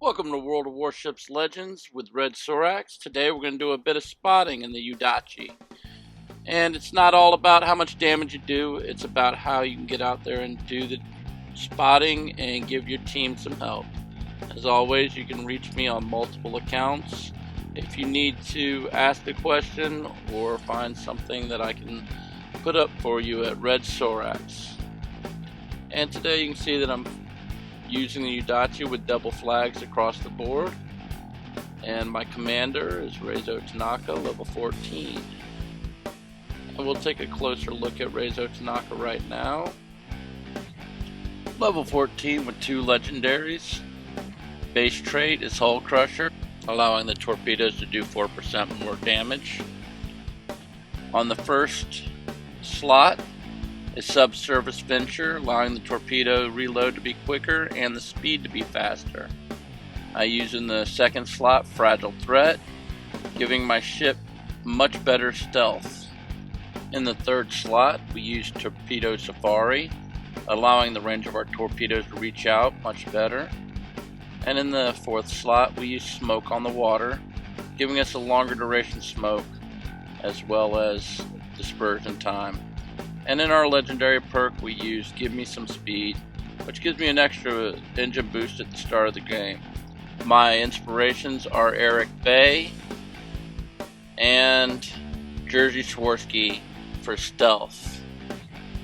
Welcome to World of Warships Legends with Red Sorax. Today we're going to do a bit of spotting in the Yudachi. And it's not all about how much damage you do, it's about how you can get out there and do the spotting and give your team some help. As always, you can reach me on multiple accounts if you need to ask a question or find something that I can put up for you at Red Sorax. And today you can see that I'm using the Yudachi with double flags across the board, and my commander is Reizo Tanaka, level 14. And we'll take a closer look at Reizo Tanaka right now. Level 14 with 2 legendaries. Base trait is Hull Crusher, allowing the torpedoes to do 4% more damage. On the first slot is Subsurface Venture, allowing the torpedo reload to be quicker and the speed to be faster. I use in the second slot Fragile Threat, giving my ship much better stealth. In the third slot we use Torpedo Safari, allowing the range of our torpedoes to reach out much better. And in the fourth slot we use Smoke on the Water, giving us a longer duration smoke as well as dispersion time. And in our legendary perk we use Give Me Some Speed, which gives me an extra engine boost at the start of the game. My inspirations are Eric Bay and Jerzy Swarsky for stealth.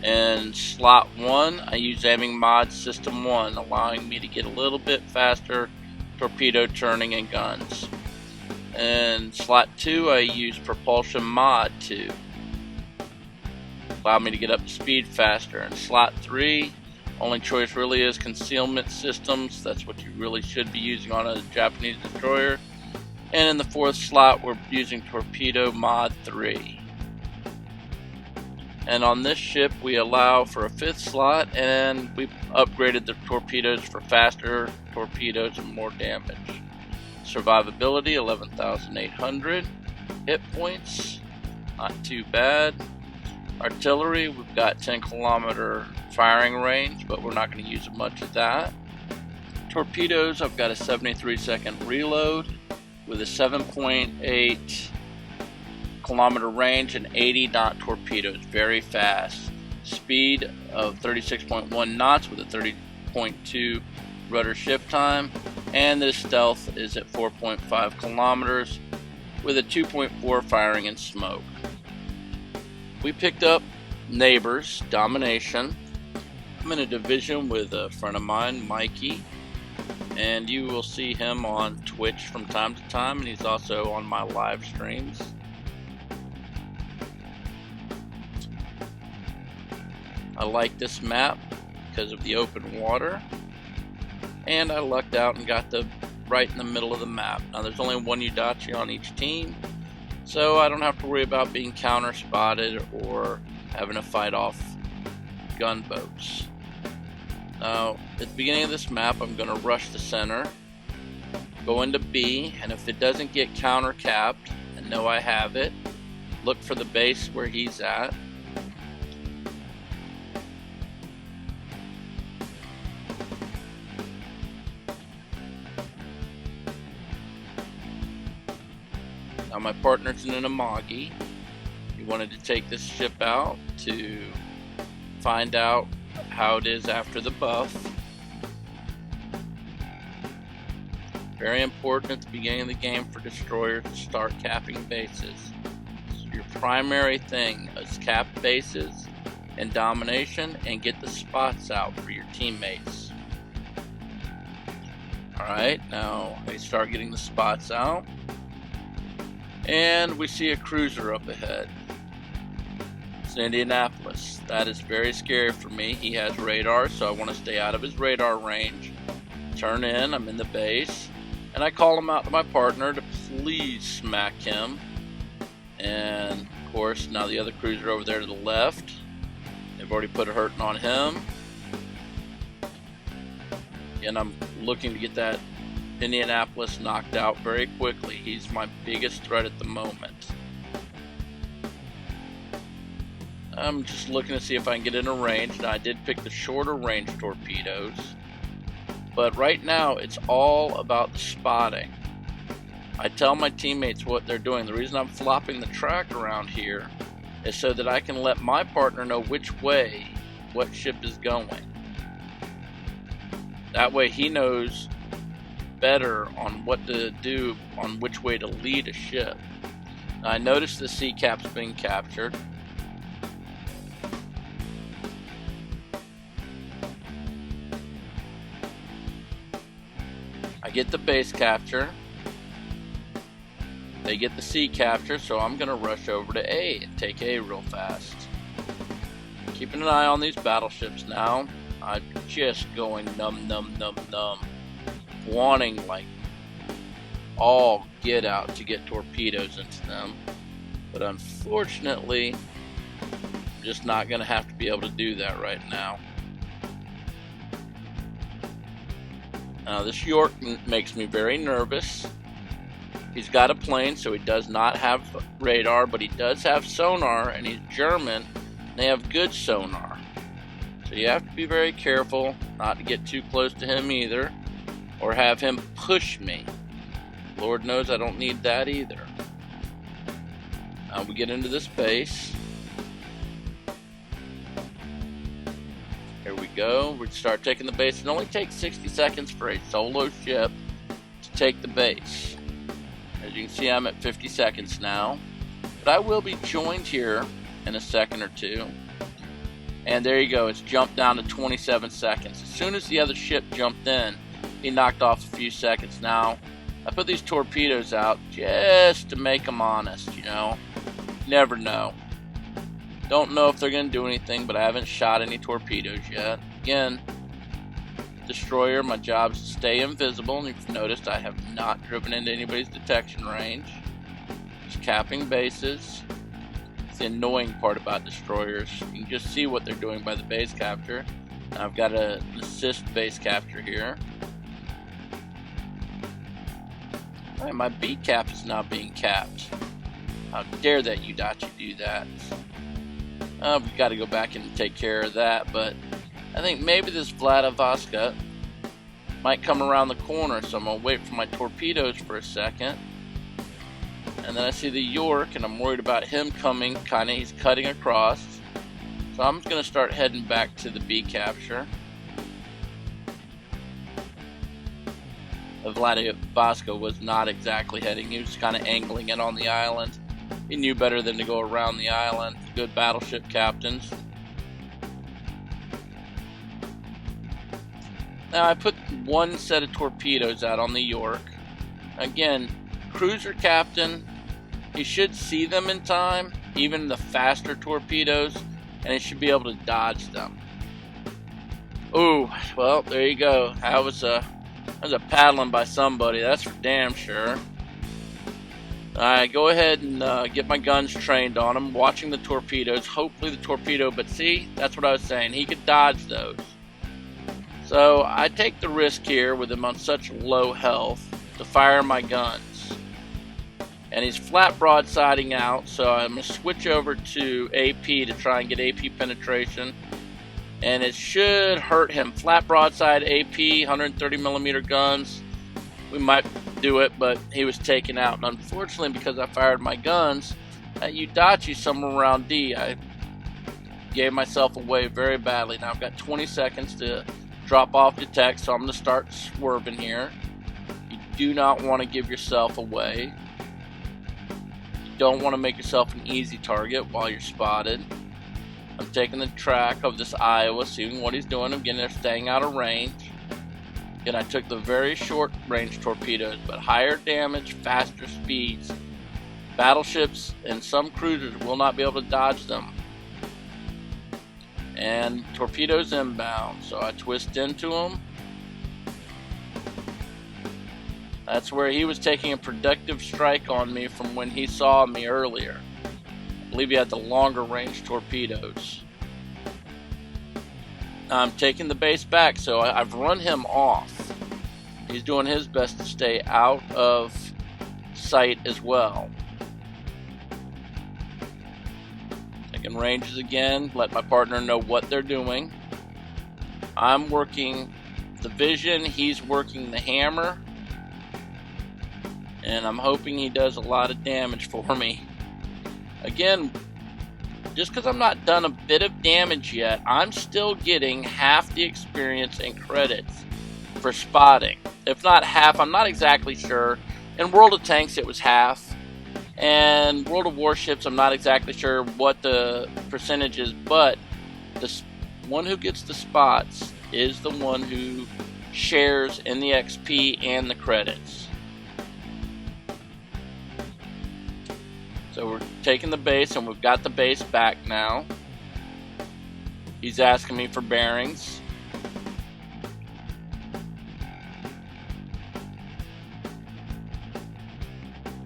In slot 1 I use Aiming Mod System 1, allowing me to get a little bit faster torpedo turning and guns. In slot 2 I use Propulsion Mod 2, allow me to get up to speed faster. In slot 3, only choice really is Concealment Systems. That's what you really should be using on a Japanese destroyer. And in the fourth slot we're using Torpedo Mod 3. And on this ship we allow for a fifth slot, and we upgraded the torpedoes for faster torpedoes and more damage. Survivability 11,800. Hit points, not too bad. Artillery, we've got 10-kilometer firing range, but we're not going to use much of that. Torpedoes, I've got a 73-second reload with a 7.8 kilometer range and 80 knot torpedoes, very fast. Speed of 36.1 knots with a 30.2 rudder shift time, and the stealth is at 4.5 kilometers with a 2.4 firing and smoke. We picked up Neighbors Domination. I'm in a division with a friend of mine, Mikey, and you will see him on Twitch from time to time, and he's also on my live streams. I like this map because of the open water, and I lucked out and got right in the middle of the map. Now there's only one Yudachi on each team, so I don't have to worry about being counter spotted or having to fight off gunboats. Now at the beginning of this map I'm going to rush the center, go into B, and if it doesn't get counter capped and know I have it, look for the base where he's at. Now my partner's in an Amagi. He wanted to take this ship out to find out how it is after the buff. Very important at the beginning of the game for destroyers to start capping bases. So your primary thing is cap bases and domination, and get the spots out for your teammates. Alright, now I start getting the spots out, and we see a cruiser up ahead. It's Indianapolis. That is very scary for me. He has radar, so I want to stay out of his radar range. Turn in, I'm in the base, and I call him out to my partner to please smack him. And of course now the other cruiser over there to the left, they've already put a hurting on him, and I'm looking to get that Indianapolis knocked out very quickly. He's my biggest threat at the moment. I'm just looking to see if I can get in a range. Now I did pick the shorter range torpedoes, But right now, it's all about the spotting. I tell my teammates what they're doing. The reason I'm flopping the track around here is so that I can let my partner know which way what ship is going. That way he knows better on what to do, on which way to lead a ship. Now, I noticed the sea cap's being captured. I get the base capture. They get the sea capture, so I'm going to rush over to A and take A real fast. Keeping an eye on these battleships now. I'm just going num. Wanting like all get out to get torpedoes into them. But unfortunately, I'm just not going to have to be able to do that right now. Now this York makes me very nervous. He's got a plane, so he does not have radar, but he does have sonar, and he's German, and they have good sonar. So you have to be very careful not to get too close to him either, or have him push me. Lord knows I don't need that either. Now we get into this base. Here we go. We start taking the base. It only takes 60 seconds for a solo ship to take the base. As you can see, I'm at 50 seconds now. But I will be joined here in a second or two. And there you go. It's jumped down to 27 seconds. As soon as the other ship jumped in, he knocked off a few seconds. Now, I put these torpedoes out just to make them honest, you know. Never know. Don't know if they're going to do anything, but I haven't shot any torpedoes yet. Again, destroyer, my job is to stay invisible, and you've noticed I have not driven into anybody's detection range. Just capping bases. It's the annoying part about destroyers. You can just see what they're doing by the base capture. Now I've got an assist base capture here. Alright, my B cap is now being capped. How dare that Yudachi do that? We've got to go back and take care of that, but I think maybe this Vladivostok might come around the corner, so I'm going to wait for my torpedoes for a second. And then I see the York, and I'm worried about him coming, he's cutting across. So I'm going to start heading back to the B capture. The Vladivostok was not exactly heading, he was kind of angling it on the island. He knew better than to go around the island. Good battleship captains. Now I put one set of torpedoes out on the York. Again, cruiser captain, he should see them in time, even the faster torpedoes, and he should be able to dodge them. Ooh, well, there you go. That was a paddling by somebody, that's for damn sure. Alright, go ahead and get my guns trained on him, watching the torpedoes. Hopefully the torpedo, but see, that's what I was saying. He could dodge those. So I take the risk here with him on such low health to fire my guns. And he's flat broadsiding out, so I'm going to switch over to AP to try and get AP penetration. And it should hurt him. Flat broadside AP, 130 millimeter guns. We might do it, but he was taken out. And unfortunately, because I fired my guns at Yudachi somewhere around D, I gave myself away very badly. Now I've got 20 seconds to drop off detect, so I'm going to start swerving here. You do not want to give yourself away. You don't want to make yourself an easy target while you're spotted. I'm taking the track of this Iowa, seeing what he's doing. I'm getting there, staying out of range. Again, I took the very short range torpedoes, but higher damage, faster speeds. Battleships and some cruisers will not be able to dodge them. And torpedoes inbound, so I twist into them. That's where he was taking a productive strike on me from when he saw me earlier. I believe he had the longer range torpedoes. I'm taking the base back, so I've run him off. He's doing his best to stay out of sight as well. Taking ranges again, let my partner know what they're doing. I'm working the vision, he's working the hammer. And I'm hoping he does a lot of damage for me. Again, just because I'm not done a bit of damage yet, I'm still getting half the experience and credits for spotting. If not half, I'm not exactly sure. In World of Tanks, it was half. And World of Warships, I'm not exactly sure what the percentage is, but the one who gets the spots is the one who shares in the XP and the credits. So we're taking the base, and we've got the base back now. He's asking me for bearings.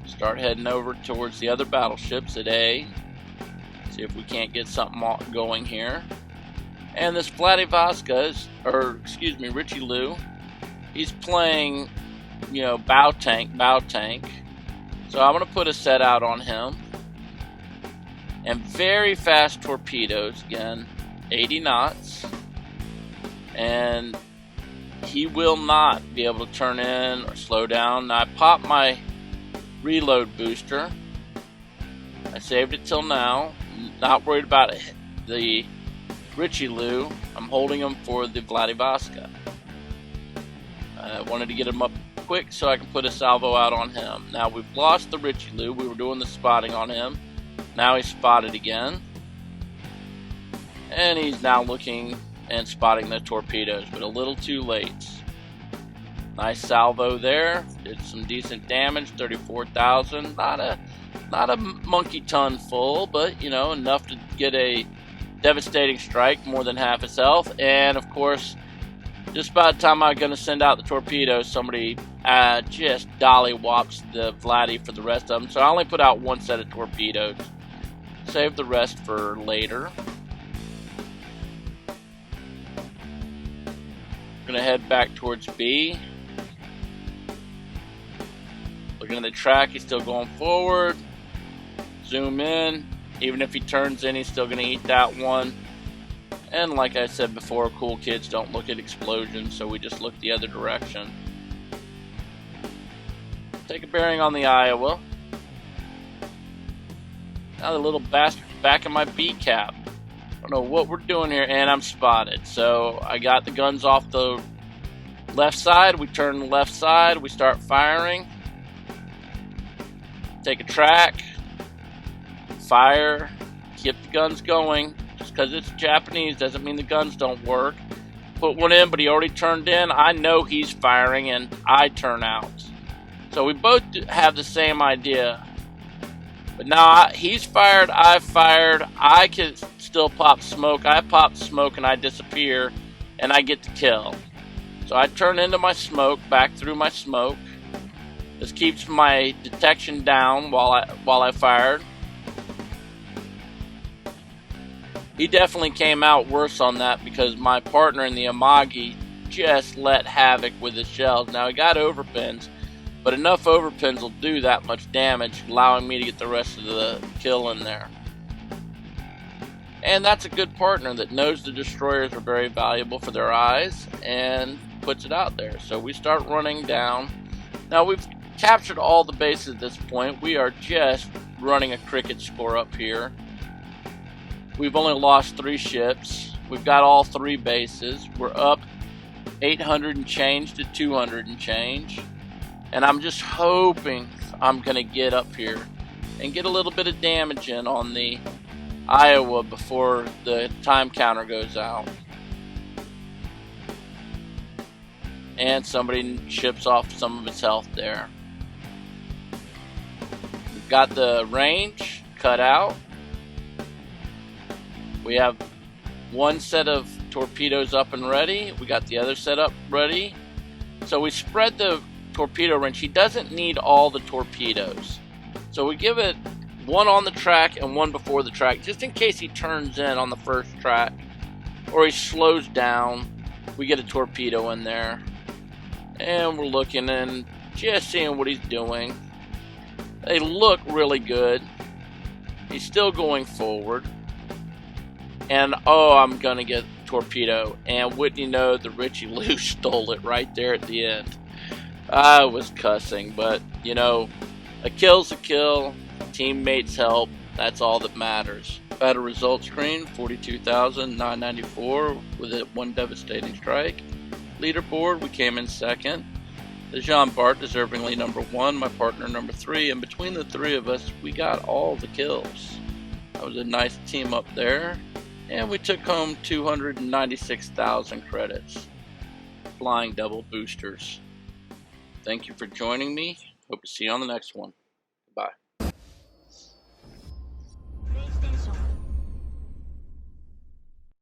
Start heading over towards the other battleships at A. See if we can't get something going here. And this Richie Lou, he's playing, bow tank. So I'm going to put a set out on him. And very fast torpedoes, again, 80 knots. And he will not be able to turn in or slow down. Now I popped my reload booster. I saved it till now. Not worried about it. The Richie Lou, I'm holding him for the Vladivostok. I wanted to get him up quick so I can put a salvo out on him. Now we've lost the Richie Lou. We were doing the spotting on him. Now he's spotted again. And he's now looking and spotting the torpedoes, but a little too late. Nice salvo there. Did some decent damage, 34,000. Not a monkey ton full, but enough to get a devastating strike, more than half his health. And of course, just about the time I'm going to send out the torpedoes, somebody just dolly whops the Vladdy for the rest of them. So I only put out one set of torpedoes. Save the rest for later. Going to head back towards B. Looking at the track, he's still going forward. Zoom in. Even if he turns in, he's still going to eat that one. And like I said before, cool kids don't look at explosions, so we just look the other direction. Take a bearing on the Iowa. Now the little bastard's back in my B cap. I don't know what we're doing here, and I'm spotted. So I got the guns off the left side. We turn the left side. We start firing. Take a track. Fire. Keep the guns going. Just because it's Japanese doesn't mean the guns don't work. Put one in, but he already turned in. I know he's firing, and I turn out. So we both have the same idea. But now he's fired, I've fired. I can still pop smoke. I pop smoke, and I disappear, and I get the kill. So I turn into my smoke, back through my smoke. This keeps my detection down while I fired. He definitely came out worse on that because my partner in the Amagi just let havoc with his shells. Now he got overpins, but enough overpins will do that much damage, allowing me to get the rest of the kill in there. And that's a good partner that knows the destroyers are very valuable for their eyes and puts it out there. So we start running down. Now we've captured all the bases at this point. We are just running a cricket score up here. We've only lost 3 ships. We've got all 3 bases. We're up 800 and change to 200 and change. And I'm just hoping I'm going to get up here and get a little bit of damage in on the Iowa before the time counter goes out. And somebody ships off some of his health there. We've got the range cut out. We have one set of torpedoes up and ready. We got the other set up ready. So we spread the torpedo range. He doesn't need all the torpedoes. So we give it one on the track and one before the track, just in case he turns in on the first track or he slows down. We get a torpedo in there. And we're looking and just seeing what he's doing. They look really good. He's still going forward. And oh, I'm gonna get torpedo, and wouldn't you know, the Richie Lou stole it right there at the end. I was cussing, but you know, a kill's a kill, teammates help, that's all that matters. I had a result screen, 42,994 with it one devastating strike. Leaderboard, we came in second. The Jean Bart deservingly number 1, my partner number 3, and between the three of us, we got all the kills. That was a nice team up there, and we took home 296,000 credits. Flying double boosters. Thank you for joining me. Hope to see you on the next one. Bye.